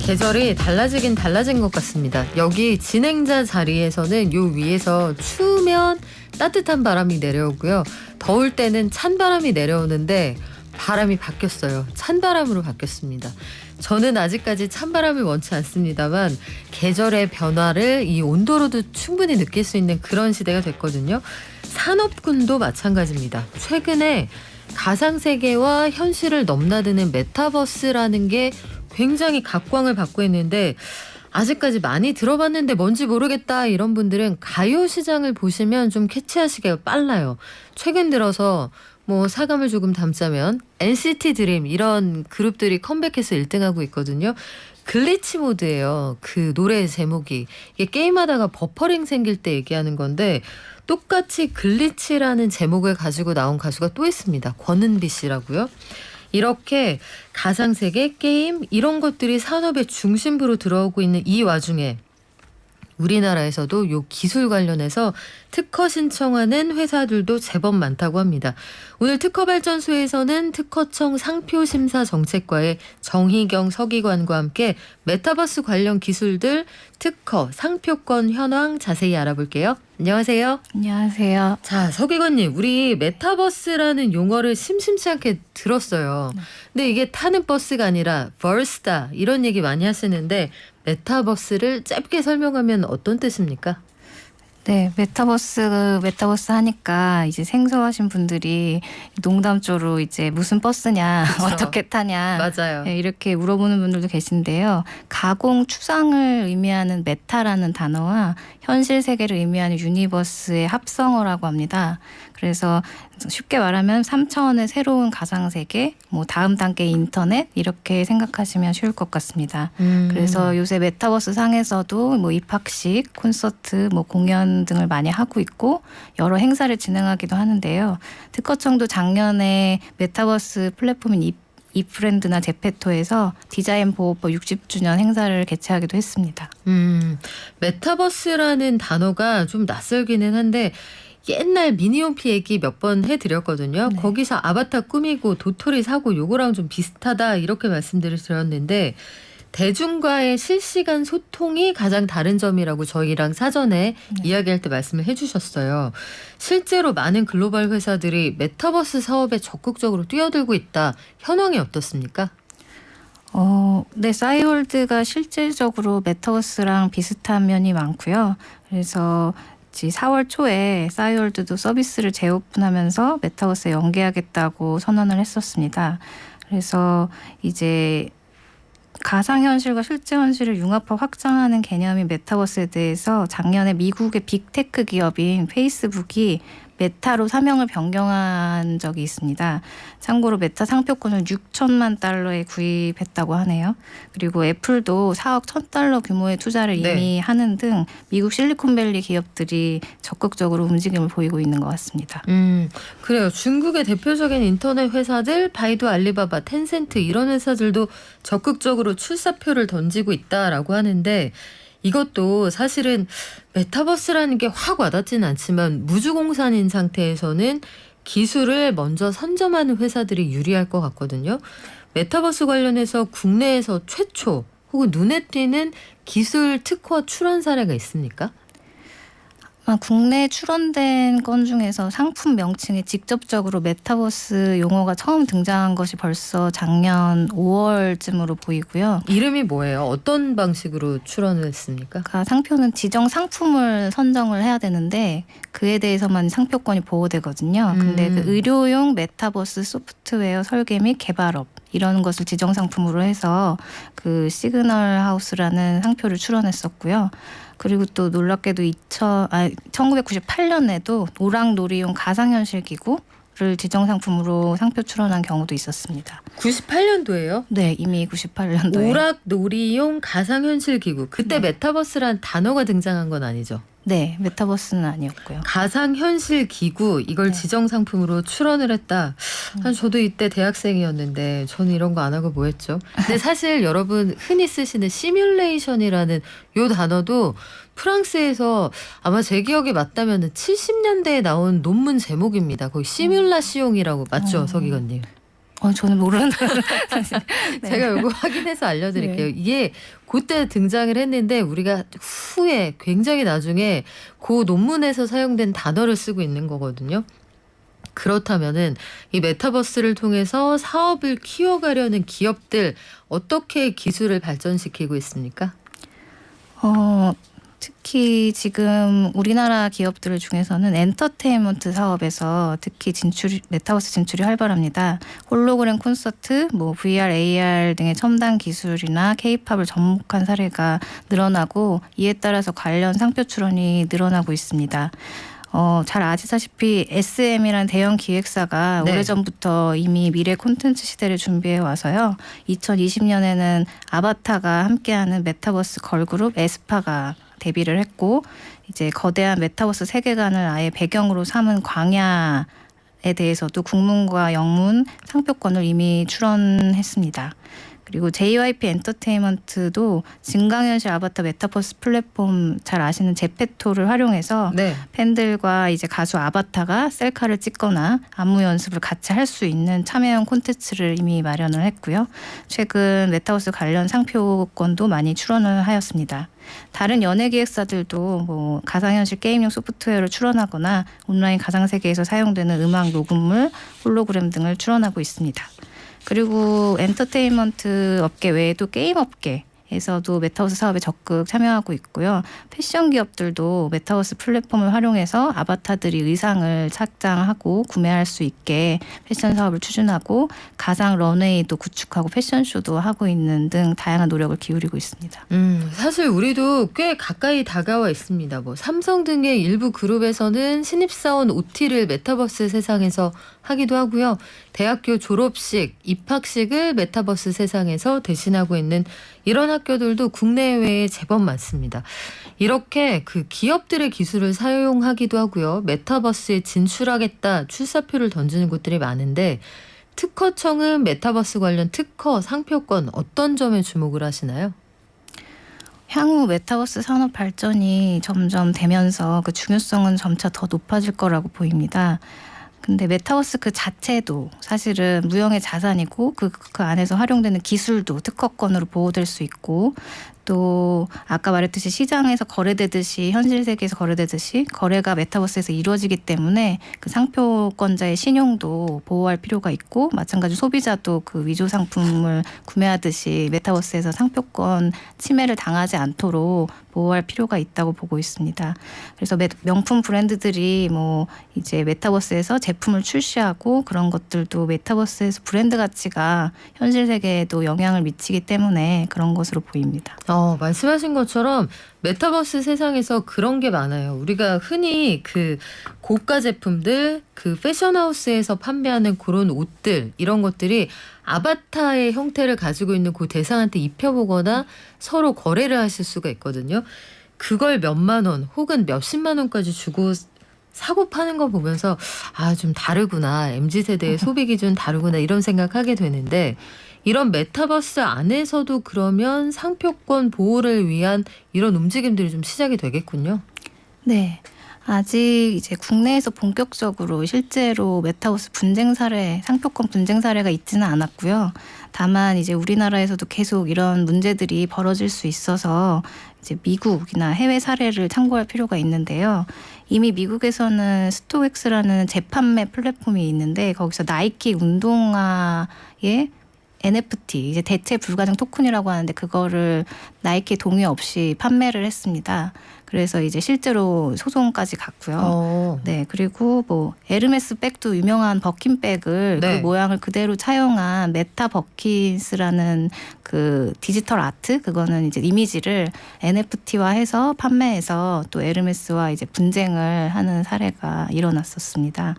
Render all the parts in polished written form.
계절이 달라지긴 달라진 것 같습니다. 여기 진행자 자리에서는 요 위에서 추우면 따뜻한 바람이 내려오고요. 더울 때는 찬바람이 내려오는데 바람이 바뀌었어요. 찬바람으로 바뀌었습니다. 저는 아직까지 찬바람을 원치 않습니다만 계절의 변화를 이 온도로도 충분히 느낄 수 있는 그런 시대가 됐거든요. 산업군도 마찬가지입니다. 최근에 가상세계와 현실을 넘나드는 메타버스라는 게 굉장히 각광을 받고 있는데 아직까지 많이 들어봤는데 뭔지 모르겠다 이런 분들은 가요시장을 보시면 좀 캐치하시기가 빨라요. 최근 들어서 뭐 사감을 조금 담자면 NCT 드림 이런 그룹들이 컴백해서 1등하고 있거든요. 글리치 모드예요. 그 노래 제목이. 이게 게임하다가 버퍼링 생길 때 얘기하는 건데 똑같이 글리치라는 제목을 가지고 나온 가수가 또 있습니다. 권은비 씨라고요. 이렇게 가상세계, 게임 이런 것들이 산업의 중심부로 들어오고 있는 이 와중에 우리나라에서도 요 기술 관련해서 특허 신청하는 회사들도 제법 많다고 합니다. 오늘 특허발전소에서는 특허청 상표심사정책과의 정희경 서기관과 함께 메타버스 관련 기술들, 특허, 상표권 현황 자세히 알아볼게요. 안녕하세요. 안녕하세요. 자, 서기관님, 우리 메타버스라는 용어를 심심치 않게 들었어요. 근데 이게 타는 버스가 아니라 버스다 이런 얘기 많이 하시는데 메타버스를 짧게 설명하면 어떤 뜻입니까? 네, 메타버스 하니까 이제 생소하신 분들이 농담조로 이제 무슨 버스냐, 그쵸. 어떻게 타냐, 맞아요. 네, 이렇게 물어보는 분들도 계신데요. 가공 추상을 의미하는 메타라는 단어와 현실 세계를 의미하는 유니버스의 합성어라고 합니다. 그래서 쉽게 말하면 3차원의 새로운 가상 세계, 뭐 다음 단계 인터넷 이렇게 생각하시면 쉬울 것 같습니다. 그래서 요새 메타버스 상에서도 뭐 입학식, 콘서트, 뭐 공연 등을 많이 하고 있고 여러 행사를 진행하기도 하는데요. 특허청도 작년에 메타버스 플랫폼인 이프렌드나 제페토에서 디자인 보호법 60주년 행사를 개최하기도 했습니다. 메타버스라는 단어가 좀 낯설기는 한데 옛날 미니홈피 얘기 몇 번 해드렸거든요. 네. 거기서 아바타 꾸미고 도토리 사고 요거랑 좀 비슷하다 이렇게 말씀드릴 드렸는데 대중과의 실시간 소통이 가장 다른 점이라고 저희랑 사전에 이야기할 때 말씀을 해주셨어요. 실제로 많은 글로벌 회사들이 메타버스 사업에 적극적으로 뛰어들고 있다. 현황이 어떻습니까? 네, 싸이월드가 실질적으로 메타버스랑 비슷한 면이 많고요. 그래서 4월 초에 싸이월드도 서비스를 재오픈하면서 메타버스에 연계하겠다고 선언을 했었습니다. 그래서 이제 가상현실과 실제 현실을 융합하고 확장하는 개념인 메타버스에 대해서 작년에 미국의 빅테크 기업인 페이스북이 메타로 사명을 변경한 적이 있습니다. 참고로 메타 상표권을 6천만 달러에 구입했다고 하네요. 그리고 애플도 4억 1,000달러 규모의 투자를 이미 하는 등 미국 실리콘밸리 기업들이 적극적으로 움직임을 보이고 있는 것 같습니다. 그래요. 중국의 대표적인 인터넷 회사들 바이두, 알리바바, 텐센트 이런 회사들도 적극적으로 출사표를 던지고 있다라고 하는데 이것도 사실은 메타버스라는 게 확 와닿지는 않지만 무주공산인 상태에서는 기술을 먼저 선점하는 회사들이 유리할 것 같거든요. 메타버스 관련해서 국내에서 최초 혹은 눈에 띄는 기술 특허 출원 사례가 있습니까? 국내에 출원된 건 중에서 상품 명칭에 직접적으로 메타버스 용어가 처음 등장한 것이 벌써 작년 5월쯤으로 보이고요. 이름이 뭐예요? 어떤 방식으로 출원을 했습니까? 상표는 지정 상품을 선정을 해야 되는데 그에 대해서만 상표권이 보호되거든요. 근데 그 의료용 메타버스 소프트웨어 설계 및 개발업 이런 것을 지정 상품으로 해서 그 시그널 하우스라는 상표를 출원했었고요. 그리고 또 놀랍게도 1998년에도 오락놀이용 가상현실 기구를 지정 상품으로 상표 출원한 경우도 있었습니다. 98년도예요? 네, 이미 98년도에. 오락놀이용 가상현실 기구. 그때 메타버스란 단어가 등장한 건 아니죠? 네, 메타버스는 아니었고요. 가상현실 기구 이걸 지정 상품으로 출원을 했다. 저도 이때 대학생이었는데 저는 이런 거 안 하고 뭐 했죠? 근데 사실 여러분 흔히 쓰시는 시뮬레이션이라는 요 단어도 프랑스에서 아마 제 기억에 맞다면 70년대에 나온 논문 제목입니다. 거의 시뮬라시옹이라고 맞죠, 서기관님? 저는 모르는. 네. 제가 이거 확인해서 알려드릴게요. 네. 이게 그때 등장을 했는데 우리가 후에 굉장히 나중에 그 논문에서 사용된 단어를 쓰고 있는 거거든요. 그렇다면은 이 메타버스를 통해서 사업을 키워가려는 기업들 어떻게 기술을 발전시키고 있습니까? 특히 지금 우리나라 기업들 중에서는 엔터테인먼트 사업에서 특히 메타버스 진출이 활발합니다. 홀로그램 콘서트, VR, AR 등의 첨단 기술이나 K-팝을 접목한 사례가 늘어나고 이에 따라서 관련 상표 출원이 늘어나고 있습니다. 잘 아시다시피 SM이라는 대형 기획사가 네. 오래전부터 이미 미래 콘텐츠 시대를 준비해 와서요. 2020년에는 아바타가 함께하는 메타버스 걸그룹 에스파가 데뷔를 했고 이제 거대한 메타버스 세계관을 아예 배경으로 삼은 광야에 대해서도 국문과 영문 상표권을 이미 출원했습니다. 그리고 JYP 엔터테인먼트도 증강현실 아바타 메타버스 플랫폼 잘 아시는 제페토를 활용해서 네. 팬들과 이제 가수 아바타가 셀카를 찍거나 안무 연습을 같이 할 수 있는 참여형 콘텐츠를 이미 마련을 했고요. 최근 메타버스 관련 상표권도 많이 출원을 하였습니다. 다른 연예 기획사들도 가상현실 게임용 소프트웨어를 출원하거나 온라인 가상세계에서 사용되는 음악 녹음물, 홀로그램 등을 출원하고 있습니다. 그리고 엔터테인먼트 업계 외에도 게임 업계에서도 메타버스 사업에 적극 참여하고 있고요. 패션 기업들도 메타버스 플랫폼을 활용해서 아바타들이 의상을 착장하고 구매할 수 있게 패션 사업을 추진하고 가상 런웨이도 구축하고 패션쇼도 하고 있는 등 다양한 노력을 기울이고 있습니다. 사실 우리도 꽤 가까이 다가와 있습니다. 삼성 등의 일부 그룹에서는 신입사원 OT를 메타버스 세상에서 하기도 하고요. 대학교 졸업식, 입학식을 메타버스 세상에서 대신하고 있는 이런 학교들도 국내외에 제법 많습니다. 이렇게 그 기업들의 기술을 사용하기도 하고요. 메타버스에 진출하겠다 출사표를 던지는 곳들이 많은데 특허청은 메타버스 관련 특허, 상표권 어떤 점에 주목을 하시나요? 향후 메타버스 산업 발전이 점점 되면서 그 중요성은 점차 더 높아질 거라고 보입니다. 근데 메타버스 그 자체도 사실은 무형의 자산이고 그 안에서 활용되는 기술도 특허권으로 보호될 수 있고 또 아까 말했듯이 시장에서 거래되듯이 현실 세계에서 거래되듯이 거래가 메타버스에서 이루어지기 때문에 그 상표권자의 신용도 보호할 필요가 있고 마찬가지로 소비자도 그 위조 상품을 구매하듯이 메타버스에서 상표권 침해를 당하지 않도록 보호할 필요가 있다고 보고 있습니다. 그래서 명품 브랜드들이 이제 메타버스에서 제품을 출시하고 그런 것들도 메타버스에서 브랜드 가치가 현실 세계에도 영향을 미치기 때문에 그런 것으로 보입니다. 말씀하신 것처럼 메타버스 세상에서 그런 게 많아요. 우리가 흔히 그 고가 제품들, 그 패션하우스에서 판매하는 그런 옷들 이런 것들이 아바타의 형태를 가지고 있는 그 대상한테 입혀보거나 서로 거래를 하실 수가 있거든요. 그걸 몇만 원 혹은 몇십만 원까지 주고 사고 파는 거 보면서 좀 다르구나. MZ세대의 소비 기준 다르구나 이런 생각하게 되는데 이런 메타버스 안에서도 그러면 상표권 보호를 위한 이런 움직임들이 좀 시작이 되겠군요. 네. 아직 이제 국내에서 본격적으로 실제로 메타버스 분쟁 사례, 상표권 분쟁 사례가 있지는 않았고요. 다만 이제 우리나라에서도 계속 이런 문제들이 벌어질 수 있어서 이제 미국이나 해외 사례를 참고할 필요가 있는데요. 이미 미국에서는 스토엑스라는 재판매 플랫폼이 있는데 거기서 나이키 운동화의 NFT, 이제 대체 불가능 토큰이라고 하는데 그거를 나이키 동의 없이 판매를 했습니다. 그래서 이제 실제로 소송까지 갔고요. 네, 그리고 에르메스 백도 유명한 버킨백을 네. 그 모양을 그대로 차용한 메타 버킨스라는 그 디지털 아트 그거는 이제 이미지를 NFT화해서 판매해서 또 에르메스와 이제 분쟁을 하는 사례가 일어났었습니다.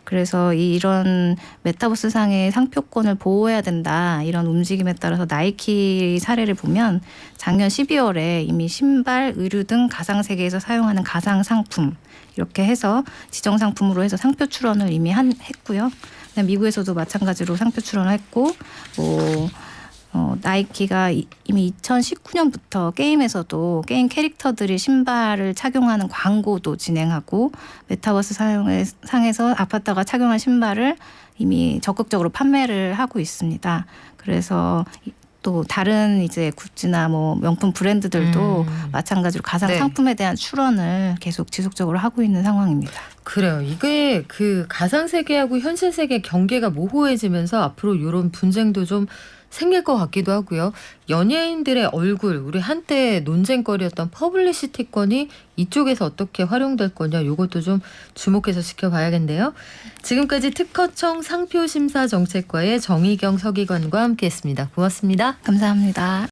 그래서 이런 메타버스 상의 상표권을 보호해야 된다 이런 움직임에 따라서 나이키 사례를 보면 작년 12월에 이미 신발, 의류 등 가상세계에서 사용하는 가상 상품 이렇게 해서 지정 상품으로 해서 상표 출원을 이미 했고요. 미국에서도 마찬가지로 상표 출원을 했고 나이키가 이미 2019년부터 게임에서도 게임 캐릭터들이 신발을 착용하는 광고도 진행하고 메타버스 상에서 아바타가 착용한 신발을 이미 적극적으로 판매를 하고 있습니다. 그래서 또 다른 이제 굿즈나 뭐 명품 브랜드들도 마찬가지로 가상 네. 상품에 대한 출원을 계속 지속적으로 하고 있는 상황입니다. 그래요. 이게 그 가상 세계하고 현실 세계 경계가 모호해지면서 앞으로 이런 분쟁도 좀 생길 것 같기도 하고요. 연예인들의 얼굴, 우리 한때 논쟁거리였던 퍼블리시티권이 이쪽에서 어떻게 활용될 거냐, 이것도 좀 주목해서 지켜봐야겠네요. 지금까지 특허청 상표심사정책과의 정희경 서기관과 함께했습니다. 고맙습니다. 감사합니다.